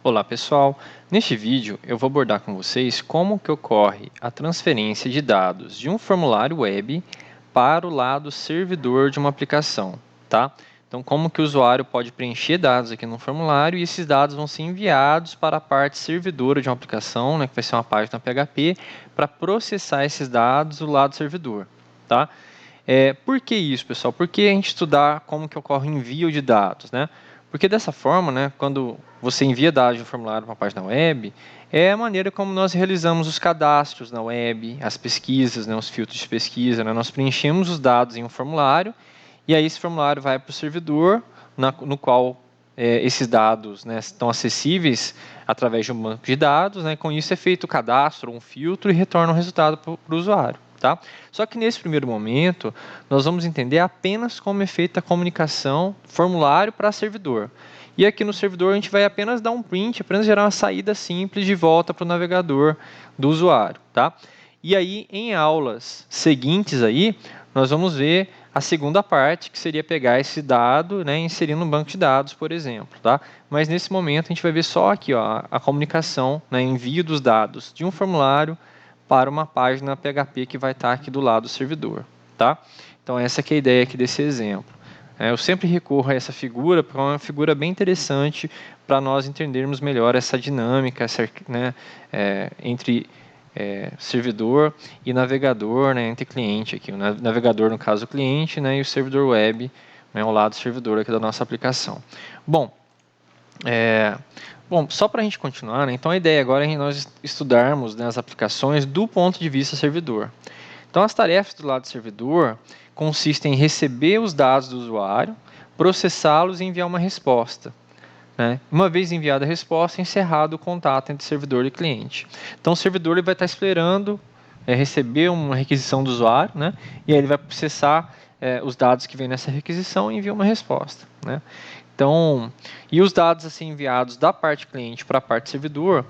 Olá pessoal, neste vídeo eu vou abordar com vocês como que ocorre a transferência de dados de um formulário web para o lado servidor de uma aplicação, tá? Então como que o usuário pode preencher dados aqui no formulário e esses dados vão ser enviados para a parte servidora de uma aplicação, né, que vai ser uma página PHP, para processar esses dados do lado servidor, tá? Por que isso, pessoal? Por que a gente estudar como que ocorre o envio de dados, né? Porque dessa forma, né, quando você envia dados de um formulário para uma página web, é a maneira como nós realizamos os cadastros na web, as pesquisas, né, os filtros de pesquisa, né? Nós preenchemos os dados em um formulário e aí esse formulário vai para o servidor, no qual esses dados, né, estão acessíveis através de um banco de dados, né? Com isso é feito o cadastro, um filtro e retorna o resultado para o usuário. Tá? Só que nesse primeiro momento, nós vamos entender apenas como é feita a comunicação formulário para servidor. E aqui no servidor a gente vai apenas dar um print, apenas gerar uma saída simples de volta para o navegador do usuário. Tá? E aí, em aulas seguintes, aí, nós vamos ver a segunda parte, que seria pegar esse dado, né, e inserir no banco de dados, por exemplo. Tá? Mas nesse momento a gente vai ver só aqui ó, a comunicação, né, envio dos dados de um formulário para uma página PHP que vai estar aqui do lado do servidor, tá? Então essa que é a ideia aqui desse exemplo. Eu sempre recorro a essa figura, porque é uma figura bem interessante para nós entendermos melhor essa dinâmica, né, entre servidor e navegador, né, entre cliente aqui. O navegador, no caso, o cliente, né, e o servidor web, né, ao lado do servidor aqui da nossa aplicação. Bom, só para a gente continuar, né, então a ideia agora é nós estudarmos, né, as aplicações do ponto de vista servidor. Então as tarefas do lado do servidor consistem em receber os dados do usuário, processá-los e enviar uma resposta. Né? Uma vez enviada a resposta, encerrado o contato entre servidor e cliente. Então o servidor ele vai estar esperando receber uma requisição do usuário, né, e aí ele vai processar os dados que vem nessa requisição e enviar uma resposta. Né? Então, e os dados assim enviados da parte cliente para a parte servidor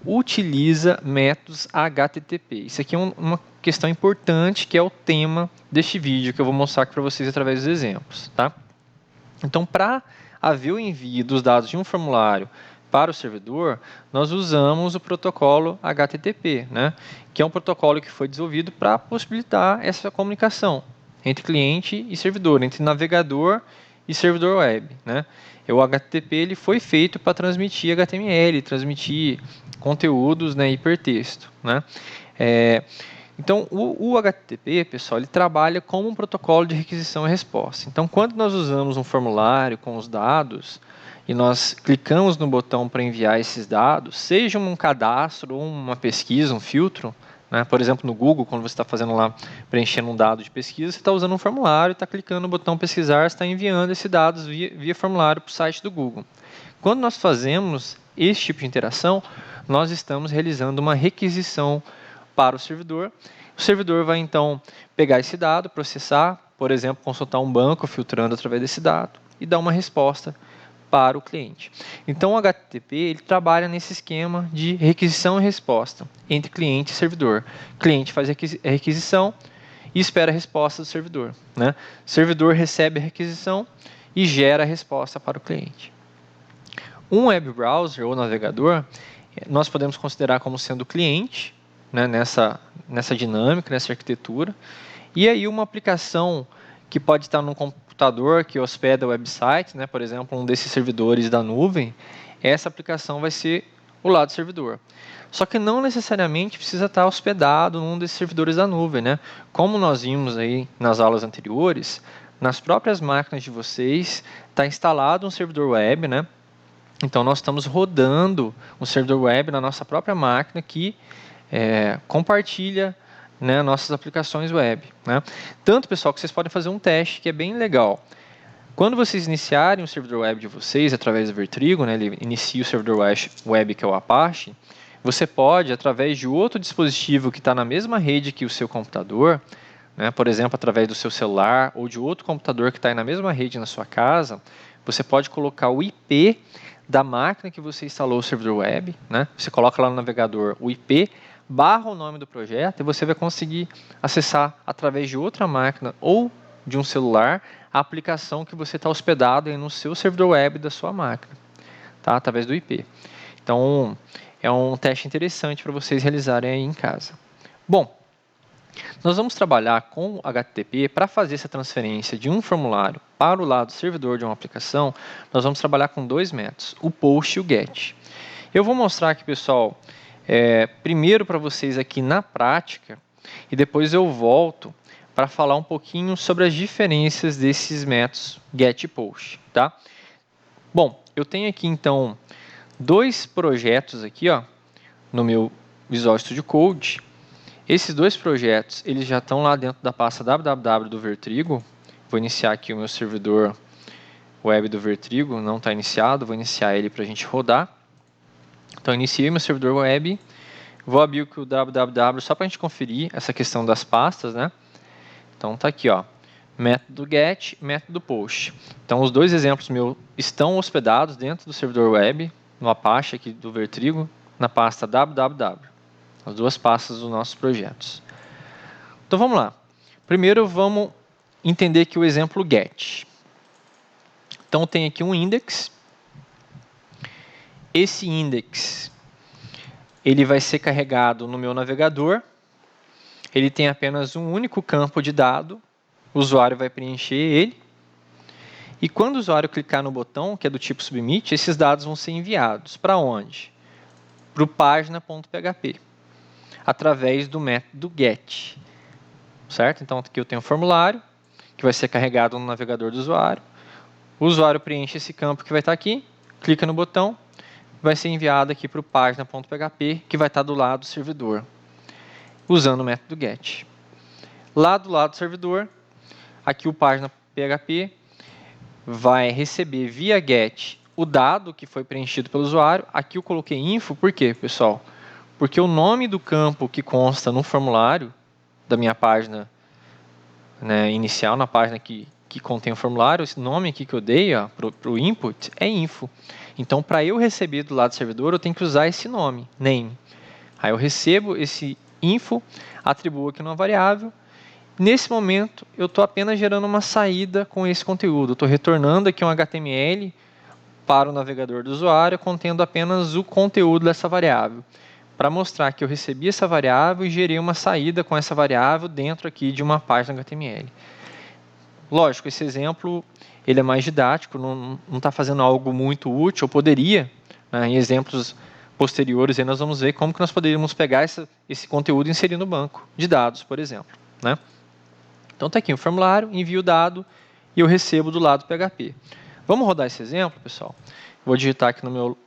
utiliza métodos HTTP. Isso aqui é uma questão importante que é o tema deste vídeo que eu vou mostrar aqui para vocês através dos exemplos. Tá? Então, para haver o envio dos dados de um formulário para o servidor, nós usamos o protocolo HTTP, né? Que é um protocolo que foi desenvolvido para possibilitar essa comunicação entre cliente e servidor, entre navegador e servidor web. Né? O HTTP ele foi feito para transmitir HTML, transmitir conteúdos, né, hipertexto. Né? Então, o HTTP, pessoal, ele trabalha como um protocolo de requisição e resposta. Então, quando nós usamos um formulário com os dados e nós clicamos no botão para enviar esses dados, seja um cadastro, uma pesquisa, um filtro, né? Por exemplo, no Google, quando você está fazendo lá, preenchendo um dado de pesquisa, você está usando um formulário, está clicando no botão pesquisar, está enviando esses dados via formulário para o site do Google. Quando nós fazemos esse tipo de interação, nós estamos realizando uma requisição para o servidor vai então pegar esse dado, processar, por exemplo, consultar um banco filtrando através desse dado e dar uma resposta para o cliente. Então o HTTP ele trabalha nesse esquema de requisição e resposta entre cliente e servidor. O cliente faz a requisição e espera a resposta do servidor. Né? O servidor recebe a requisição e gera a resposta para o cliente. Um web browser ou navegador nós podemos considerar como sendo o cliente, né, nessa dinâmica, nessa arquitetura. E aí uma aplicação que pode estar num computador que hospeda o website, né, por exemplo, um desses servidores da nuvem, essa aplicação vai ser o lado servidor. Só que não necessariamente precisa estar hospedado num desses servidores da nuvem. Né? Como nós vimos aí nas aulas anteriores, nas próprias máquinas de vocês está instalado um servidor web, né? Então nós estamos rodando um servidor web na nossa própria máquina que compartilha, né, nossas aplicações web. Né? Tanto, pessoal, que vocês podem fazer um teste que é bem legal. Quando vocês iniciarem o servidor web de vocês através do Vertrigo, né, ele inicia o servidor web que é o Apache, você pode, através de outro dispositivo que está na mesma rede que o seu computador, né, por exemplo, através do seu celular ou de outro computador que está na mesma rede na sua casa, você pode colocar o IP da máquina que você instalou o servidor web, né? Você coloca lá no navegador o IP, barra o nome do projeto e você vai conseguir acessar através de outra máquina ou de um celular a aplicação que você está hospedado aí no seu servidor web da sua máquina, tá? Através do IP. Então, é um teste interessante para vocês realizarem aí em casa. Bom, nós vamos trabalhar com HTTP para fazer essa transferência de um formulário para o lado servidor de uma aplicação. Nós vamos trabalhar com dois métodos, o POST e o GET. Eu vou mostrar aqui, pessoal, primeiro para vocês aqui na prática, e depois eu volto para falar um pouquinho sobre as diferenças desses métodos GET e POST, tá? Bom, eu tenho aqui então dois projetos aqui, ó, no meu Visual Studio Code. Esses dois projetos, eles já estão lá dentro da pasta www do Vertrigo. Vou iniciar aqui o meu servidor web do Vertrigo, não está iniciado, vou iniciar ele para a gente rodar. Então, iniciei meu servidor web, vou abrir aqui o www só para a gente conferir essa questão das pastas, né? Então, está aqui, ó, método GET, método POST. Então, os dois exemplos meus estão hospedados dentro do servidor web, no Apache aqui do Vertrigo, na pasta www. As duas pastas dos nossos projetos. Então, vamos lá. Primeiro, vamos entender aqui o exemplo GET. Então, tem aqui um index. Esse index, ele vai ser carregado no meu navegador. Ele tem apenas um único campo de dado. O usuário vai preencher ele. E quando o usuário clicar no botão, que é do tipo submit, esses dados vão ser enviados. Para onde? Para o página.php. Através do método GET. Certo? Então, aqui eu tenho um formulário, que vai ser carregado no navegador do usuário. O usuário preenche esse campo que vai estar aqui, clica no botão, vai ser enviado aqui para o página.php, que vai estar do lado do servidor, usando o método GET. Lá do lado do servidor, aqui o página.php vai receber via GET o dado que foi preenchido pelo usuário. Aqui eu coloquei info, por quê, pessoal? Porque o nome do campo que consta no formulário da minha página, né, inicial, na página que contém o formulário, esse nome aqui que eu dei para o input é info. Então, para eu receber do lado do servidor, eu tenho que usar esse nome, name. Aí eu recebo esse info, atribuo aqui numa variável. Nesse momento, eu estou apenas gerando uma saída com esse conteúdo. Estou retornando aqui um HTML para o navegador do usuário, contendo apenas o conteúdo dessa variável, para mostrar que eu recebi essa variável e gerei uma saída com essa variável dentro aqui de uma página HTML. Lógico, esse exemplo ele é mais didático, não está fazendo algo muito útil, ou poderia, né, em exemplos posteriores, aí nós vamos ver como que nós poderíamos pegar esse conteúdo e inserir no banco de dados, por exemplo. Né? Então está aqui o formulário, envio o dado e eu recebo do lado PHP. Vamos rodar esse exemplo, pessoal? Vou digitar aqui no meu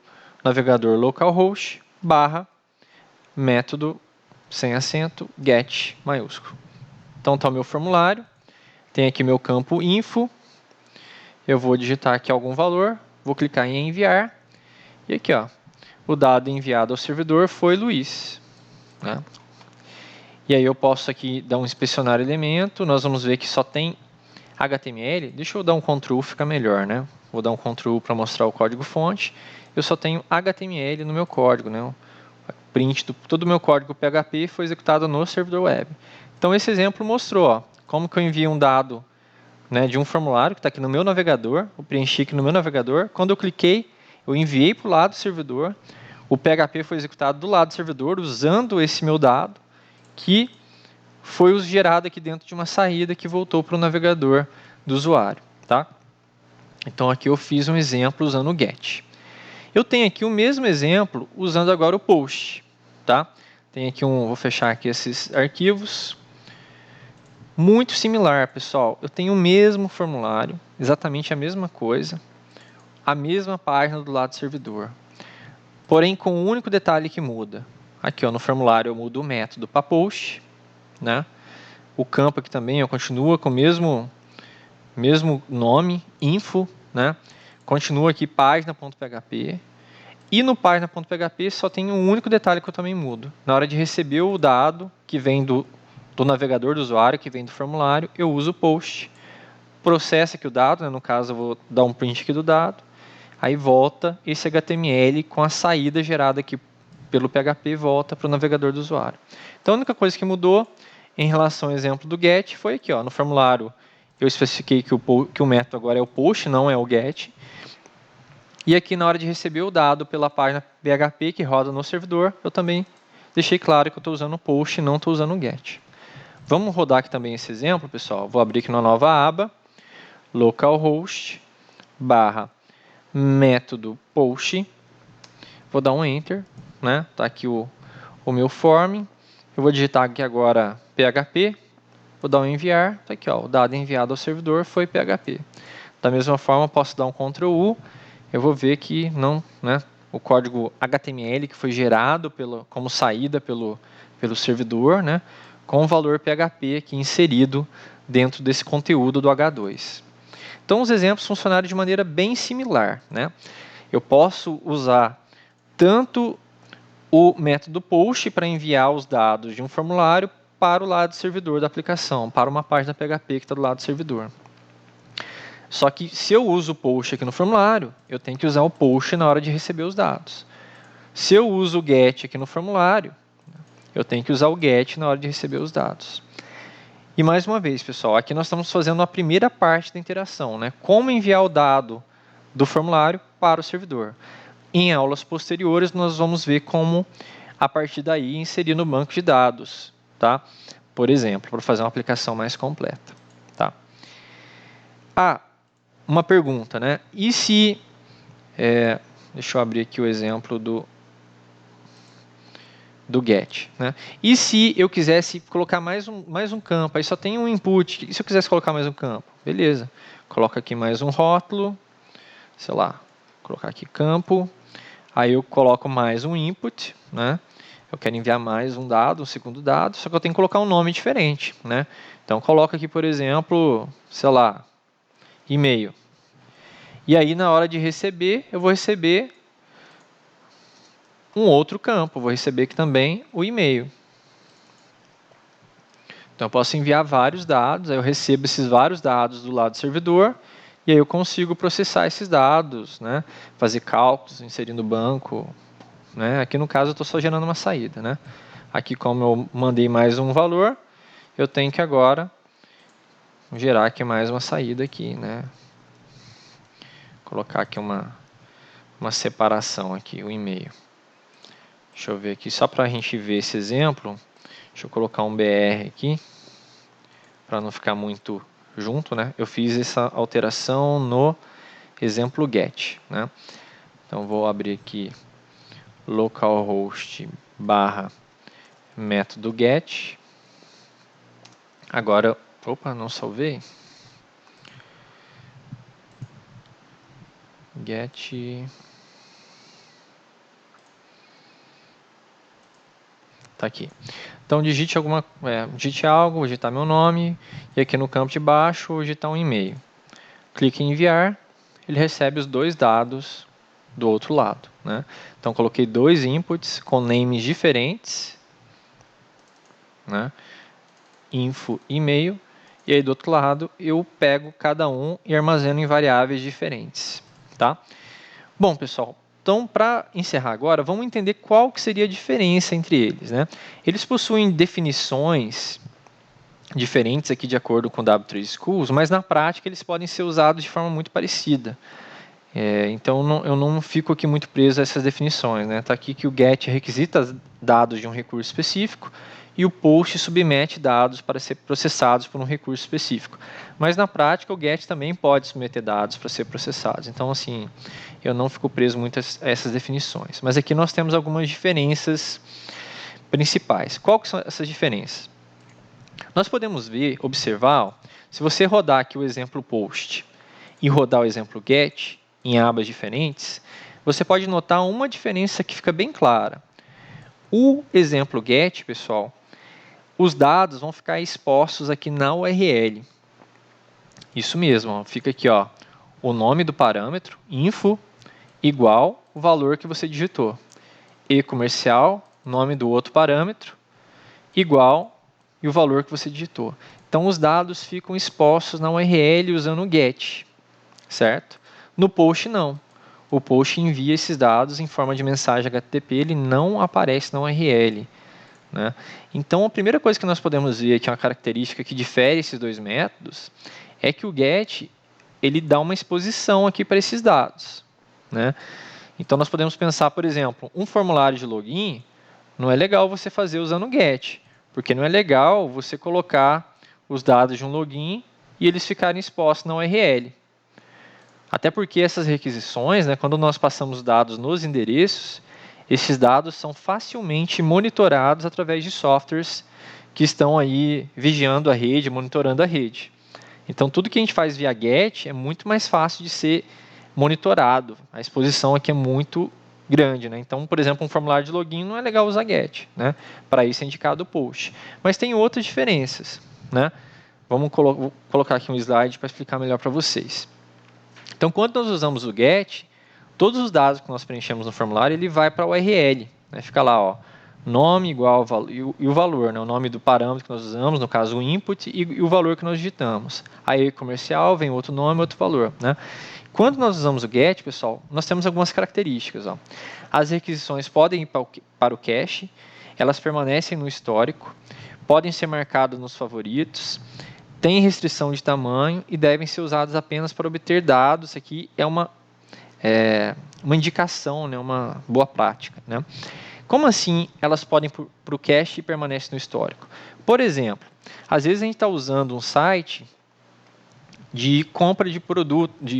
navegador localhost método sem acento get maiúsculo. Então está o meu formulário, tem aqui meu campo info, eu vou digitar aqui algum valor, vou clicar em enviar, e aqui ó, o dado enviado ao servidor foi Luiz. Né? E aí eu posso aqui dar um inspecionar elemento, nós vamos ver que só tem HTML, deixa eu dar um Ctrl, fica melhor, né? Vou dar um Ctrl para mostrar o código fonte, eu só tenho HTML no meu código, né? Print do todo o meu código PHP foi executado no servidor web. Então esse exemplo mostrou ó, como que eu envio um dado, né, de um formulário que está aqui no meu navegador, eu preenchi aqui no meu navegador, quando eu cliquei, eu enviei para o lado do servidor, o PHP foi executado do lado do servidor, usando esse meu dado, que foi gerado aqui dentro de uma saída que voltou para o navegador do usuário. Tá? Então aqui eu fiz um exemplo usando o GET. Eu tenho aqui o mesmo exemplo usando agora o POST. Tá? Tem aqui vou fechar aqui esses arquivos. Muito similar, pessoal. Eu tenho o mesmo formulário, exatamente a mesma coisa, a mesma página do lado do servidor. Porém, com um único detalhe que muda. Aqui ó, no formulário eu mudo o método para POST. Né? O campo aqui também ó, continua com o mesmo nome, info. Né? Continua aqui página.php. E no página.php só tem um único detalhe que eu também mudo. Na hora de receber o dado que vem do navegador do usuário, que vem do formulário, eu uso o POST. Processa aqui o dado, né? No caso eu vou dar um print aqui do dado. Aí volta esse HTML com a saída gerada aqui pelo PHP volta para o navegador do usuário. Então a única coisa que mudou em relação ao exemplo do GET foi aqui, ó, no formulário eu especifiquei que o método agora é o POST, não é o GET. E aqui na hora de receber o dado pela página PHP que roda no servidor, eu também deixei claro que eu estou usando o post e não estou usando o get. Vamos rodar aqui também esse exemplo, pessoal. Vou abrir aqui uma nova aba, localhost, barra, método post. Vou dar um enter, né? Tá aqui o meu form. Eu vou digitar aqui agora PHP. Vou dar um enviar. Tá aqui, ó, o dado enviado ao servidor foi PHP. Da mesma forma, posso dar um Ctrl U. Eu vou ver que não, né? O código HTML que foi gerado como saída pelo servidor, né? Com o valor PHP aqui inserido dentro desse conteúdo do H2. Então, os exemplos funcionaram de maneira bem similar, né? Eu posso usar tanto o método post para enviar os dados de um formulário para o lado servidor da aplicação, para uma página PHP que está do lado do servidor. Só que se eu uso o post aqui no formulário, eu tenho que usar o post na hora de receber os dados. Se eu uso o get aqui no formulário, eu tenho que usar o get na hora de receber os dados. E mais uma vez, pessoal, aqui nós estamos fazendo a primeira parte da interação, né? Como enviar o dado do formulário para o servidor. Em aulas posteriores, nós vamos ver como, a partir daí, inserir no banco de dados, tá? Por exemplo, para fazer uma aplicação mais completa, tá? Uma pergunta, né? E se... deixa eu abrir aqui o exemplo do get, né? E se eu quisesse colocar mais um campo, aí só tem um input, e se eu quisesse colocar mais um campo? Beleza, coloca aqui mais um rótulo, sei lá, colocar aqui campo, aí eu coloco mais um input, né? Eu quero enviar mais um dado, um segundo dado, só que eu tenho que colocar um nome diferente, né? Então, coloca aqui, por exemplo, sei lá, e-mail. E aí, na hora de receber, eu vou receber um outro campo, vou receber aqui também o e-mail. Então, eu posso enviar vários dados, aí eu recebo esses vários dados do lado do servidor, e aí eu consigo processar esses dados, né? Fazer cálculos, inserir no banco. Né? Aqui, no caso, eu estou só gerando uma saída. Né? Aqui, como eu mandei mais um valor, eu tenho que agora gerar aqui mais uma saída aqui. Né? Colocar aqui uma separação aqui, o e-mail. Deixa eu ver aqui, só para a gente ver esse exemplo, deixa eu colocar um BR aqui, para não ficar muito junto, né? Eu fiz essa alteração no exemplo get, né? Então, vou abrir aqui localhost barra método get. Agora, opa, não salvei. Get... Tá aqui. Então, digite algo, vou digitar meu nome, e aqui no campo de baixo, vou digitar um e-mail. Clique em enviar, ele recebe os dois dados do outro lado. Né? Então, coloquei dois inputs com names diferentes, né? Info, e-mail, e aí do outro lado eu pego cada um e armazeno em variáveis diferentes. Tá? Bom, pessoal, então, para encerrar agora, vamos entender qual que seria a diferença entre eles. Né? Eles possuem definições diferentes aqui de acordo com o W3 Schools, mas na prática eles podem ser usados de forma muito parecida. Então, eu não fico aqui muito preso a essas definições. Está aqui que o GET requisita dados de um recurso específico e o POST submete dados para ser processados por um recurso específico. Mas, na prática, o GET também pode submeter dados para ser processados. Então, assim, eu não fico preso muito a essas definições. Mas aqui nós temos algumas diferenças principais. Quais são essas diferenças? Nós podemos observar, se você rodar aqui o exemplo POST e rodar o exemplo GET, em abas diferentes, você pode notar uma diferença que fica bem clara. O exemplo GET, pessoal, os dados vão ficar expostos aqui na URL. Isso mesmo, ó, fica aqui ó, o nome do parâmetro, info, igual o valor que você digitou. E comercial, nome do outro parâmetro, igual e o valor que você digitou. Então, os dados ficam expostos na URL usando o GET, certo? No post, não. O post envia esses dados em forma de mensagem HTTP, ele não aparece na URL. Né? Então, a primeira coisa que nós podemos ver, que é uma característica que difere esses dois métodos, é que o GET ele dá uma exposição aqui para esses dados. né? Então, nós podemos pensar, por exemplo, um formulário de login, não é legal você fazer usando o GET, porque não é legal você colocar os dados de um login e eles ficarem expostos na URL. Até porque essas requisições, né, quando nós passamos dados nos endereços, esses dados são facilmente monitorados através de softwares que estão aí vigiando a rede, monitorando a rede. Então, tudo que a gente faz via GET é muito mais fácil de ser monitorado. A exposição aqui é muito grande, né? Então, por exemplo, um formulário de login não é legal usar GET, né? Para isso é indicado o POST. Mas tem outras diferenças, né? Vou colocar aqui um slide para explicar melhor para vocês. Então, quando nós usamos o GET, todos os dados que nós preenchemos no formulário, ele vai para a URL, né? Fica lá, ó, nome igual ao e o valor, né? O nome do parâmetro que nós usamos, no caso o input, e o valor que nós digitamos. Aí comercial, vem outro nome, outro valor, né? Quando nós usamos o GET, pessoal, nós temos algumas características, ó. As requisições podem ir para o cache, elas permanecem no histórico, podem ser marcadas nos favoritos, tem restrição de tamanho e devem ser usados apenas para obter dados. Aqui é uma indicação, né, uma boa prática, né? Como assim elas podem ir para o cache e permanecem no histórico? Por exemplo, às vezes a gente está usando um site de compra de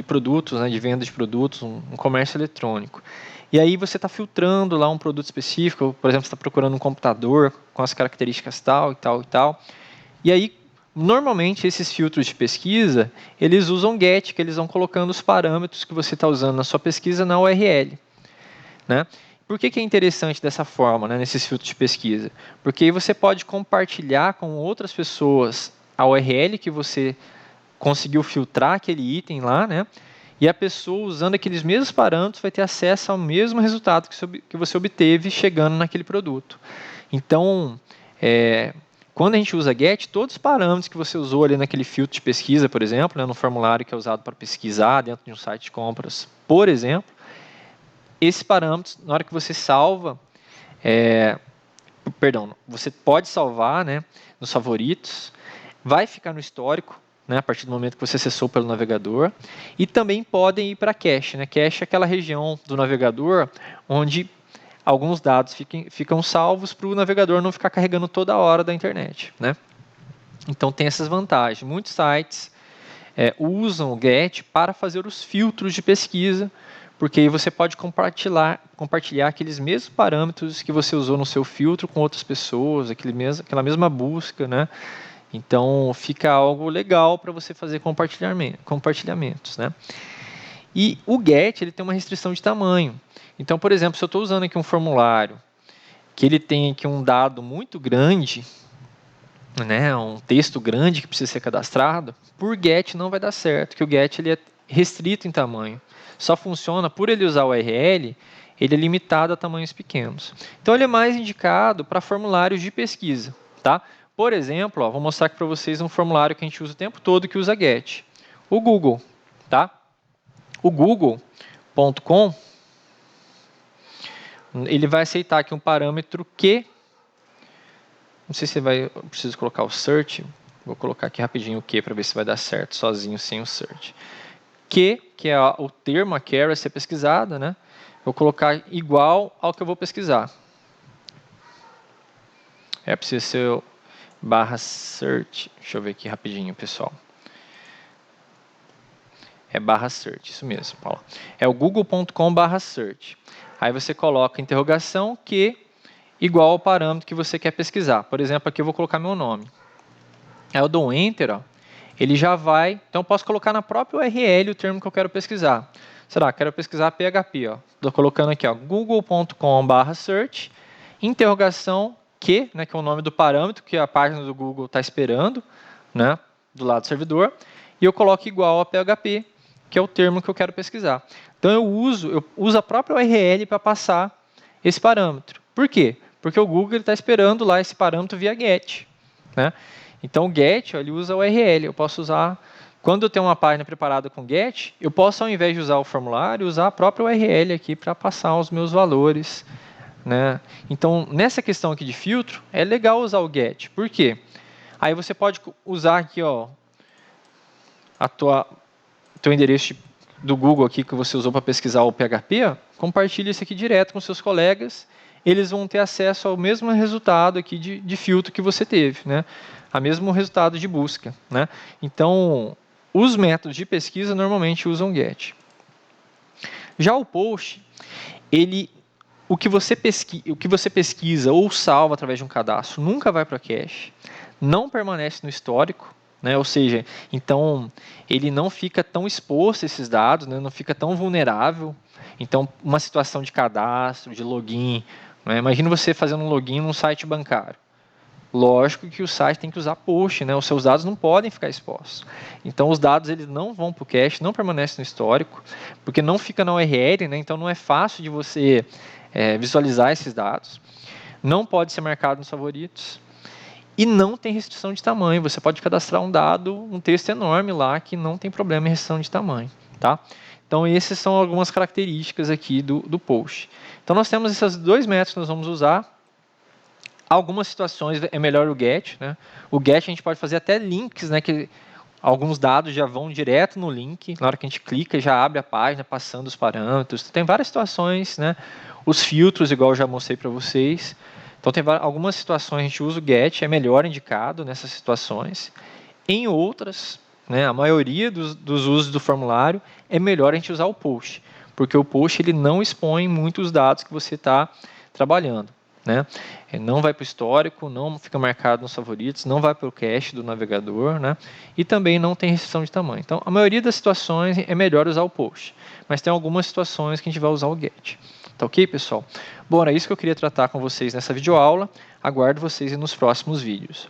produtos, né, de venda de produtos, um comércio eletrônico. E aí você está filtrando lá um produto específico, por exemplo, você está procurando um computador com as características tal e tal e tal. E aí, normalmente, esses filtros de pesquisa, eles usam GET, que eles vão colocando os parâmetros que você está usando na sua pesquisa na URL. Né? Por que é interessante dessa forma, né, nesses filtros de pesquisa? Porque aí você pode compartilhar com outras pessoas a URL que você conseguiu filtrar aquele item lá, né? E a pessoa, usando aqueles mesmos parâmetros, vai ter acesso ao mesmo resultado que você obteve chegando naquele produto. Então, quando a gente usa GET, todos os parâmetros que você usou ali naquele filtro de pesquisa, por exemplo, né, no formulário que é usado para pesquisar dentro de um site de compras, por exemplo, esses parâmetros, na hora que você salva, você pode salvar, né, nos favoritos, vai ficar no histórico, né, a partir do momento que você acessou pelo navegador, e também podem ir para cache. Né? Cache é aquela região do navegador onde alguns dados ficam salvos para o navegador não ficar carregando toda hora da internet. Né? Então tem essas vantagens. Muitos sites usam o GET para fazer os filtros de pesquisa, porque aí você pode compartilhar aqueles mesmos parâmetros que você usou no seu filtro com outras pessoas, aquela mesma busca, né? Então, fica algo legal para você fazer compartilhamentos. Né? E o GET ele tem uma restrição de tamanho. Então, por exemplo, se eu estou usando aqui um formulário que ele tem aqui um dado muito grande, né, um texto grande que precisa ser cadastrado, por GET não vai dar certo, porque o GET ele é restrito em tamanho. Só funciona, por ele usar o URL, ele é limitado a tamanhos pequenos. Então, ele é mais indicado para formulários de pesquisa. Tá? Por exemplo, vou mostrar aqui para vocês um formulário que a gente usa o tempo todo que usa GET. O Google. Tá? O Google.com ele vai aceitar aqui um parâmetro que... Não sei se eu preciso colocar o search. Vou colocar aqui rapidinho o que para ver se vai dar certo sozinho sem o search. Que é o termo, a query a ser pesquisada, né? Vou colocar igual ao que eu vou pesquisar. Precisa ser /search. Deixa eu ver aqui rapidinho, pessoal. /search, isso mesmo, Paulo. É o google.com/search. Aí você coloca interrogação que igual ao parâmetro que você quer pesquisar. Por exemplo, aqui eu vou colocar meu nome. Aí eu dou um Enter, ó, ele já vai... Então, eu posso colocar na própria URL o termo que eu quero pesquisar. Será? Quero pesquisar PHP. Estou colocando aqui, google.com/search, interrogação que, né, que é o nome do parâmetro que a página do Google está esperando, né, do lado do servidor, e eu coloco igual a PHP, que é o termo que eu quero pesquisar. Então, eu uso a própria URL para passar esse parâmetro. Por quê? Porque o Google está esperando lá esse parâmetro via GET. Né? Então, o GET ele usa a URL. Eu posso usar... Quando eu tenho uma página preparada com GET, eu posso, ao invés de usar o formulário, usar a própria URL aqui para passar os meus valores. Né? Então, nessa questão aqui de filtro, é legal usar o GET. Por quê? Aí você pode usar aqui, ó, teu endereço do Google aqui que você usou para pesquisar o PHP, ó, compartilhe isso aqui direto com seus colegas, eles vão ter acesso ao mesmo resultado aqui de filtro que você teve, né? A mesmo resultado de busca, né? Então, os métodos de pesquisa normalmente usam GET. Já o post, o que você pesquisa ou salva através de um cadastro nunca vai para o cache, não permanece no histórico, né? Ou seja, então ele não fica tão exposto a esses dados, né? Não fica tão vulnerável. Então, uma situação de cadastro, de login, né? Imagina você fazendo um login num site bancário. Lógico que o site tem que usar post, né? Os seus dados não podem ficar expostos. Então, os dados eles não vão para o cache, não permanecem no histórico, porque não fica na URL, né? Então, não é fácil de você visualizar esses dados. Não pode ser marcado nos favoritos. E não tem restrição de tamanho. Você pode cadastrar um dado, um texto enorme lá, que não tem problema em restrição de tamanho. Tá? Então, essas são algumas características aqui do post. Então, nós temos esses dois métodos que nós vamos usar. Algumas situações é melhor o GET. Né? O GET a gente pode fazer até links, né, que alguns dados já vão direto no link. Na hora que a gente clica, já abre a página, passando os parâmetros. Tem várias situações. Né? Os filtros, igual eu já mostrei para vocês. Então, tem algumas situações a gente usa o GET, é melhor indicado nessas situações. Em outras, né, a maioria dos usos do formulário, é melhor a gente usar o post, porque o post ele não expõe muito os dados que você está trabalhando. Né? Não vai para o histórico, não fica marcado nos favoritos, não vai para o cache do navegador, né? E também não tem restrição de tamanho. Então, a maioria das situações é melhor usar o post, mas tem algumas situações que a gente vai usar o GET. Tá ok, pessoal? Bom, era isso que eu queria tratar com vocês nessa videoaula. Aguardo vocês nos próximos vídeos.